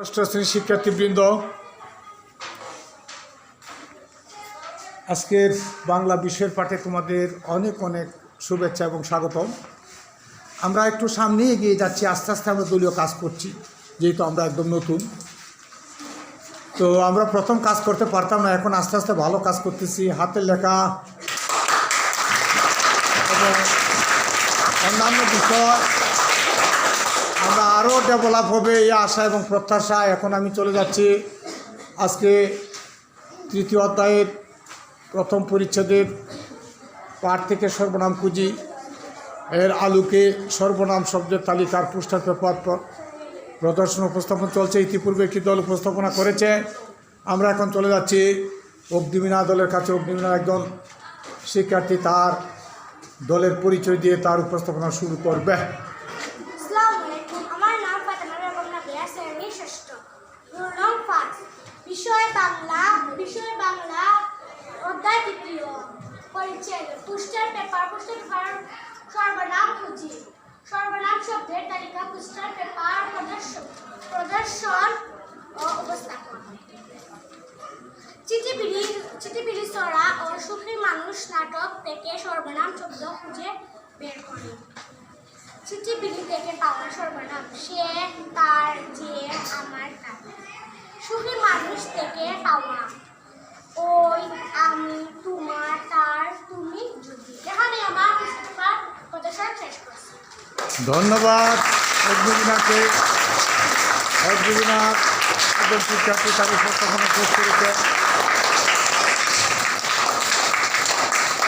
ষষ্ঠ শ্রেণীর শিক্ষার্থীবৃন্দ, আজকের বাংলা বিষয়ের পাঠে তোমাদের অনেক অনেক শুভেচ্ছা এবং স্বাগতম। আমরা একটু সামনে এগিয়ে যাচ্ছি, আস্তে আস্তে আমরা দলীয় কাজ করছি, যেহেতু আমরা একদম নতুন। তো আমরা প্রথম কাজ করতে পারতাম না, এখন আস্তে আস্তে ভালো কাজ করতেছি। হাতের লেখা এবং অন্যান্য বিষয় আমরা আরও ডেভেলপ হবে এই আশা এবং প্রত্যাশা। এখন আমি চলে যাচ্ছি আজকে তৃতীয় অধ্যায়ের প্রথম পরিচ্ছেদের পাঠ থেকে সর্বনাম খুঁজি এর আলোকে সর্বনাম শব্দের তালিকার পোস্টার পেপার প্রদর্শন উপস্থাপন চলছে। ইতিপূর্বে একটি দল উপস্থাপনা করেছে। আমরা এখন চলে যাচ্ছি অগ্নিবীণা দলের কাছে। অগ্নিবীণার একজন শিক্ষার্থী তার দলের পরিচয় দিয়ে তার উপস্থাপনা শুরু করবে। আমার নাম ফাতেমা বেগম নাবিয়া, শ্রেণী ষষ্ঠ, রোল নং 5, বিষয় বাংলা, অধ্যায় তৃতীয়, পরিচ্ছেদ পোস্টার পেপার সর্বনাম খুঁজি। সর্বনাম শব্দের তালিকা পোস্টার পেপার প্রদর্শন ও উপস্থাপন। চিঠিবিড়ি চড়া ও সুখী মানুষ নাটক থেকে সর্বনাম শব্দ খুঁজে বের করি। চিঠিবিড়ি থেকে পাওয়া সর্বনাম সে, তার, যে, আমার, তার। সুখী মানুষ থেকে পাওয়া ওই, আমি, তোমার, তার, তুমি, যদি। এখানে আমার প্রদর্শন শেষ করছি। ধন্যবাদ অগ্নিবীণাকে। অগ্নিবীণা একজন শিক্ষার্থী তার উপস্থাপনা শেষ করেছে।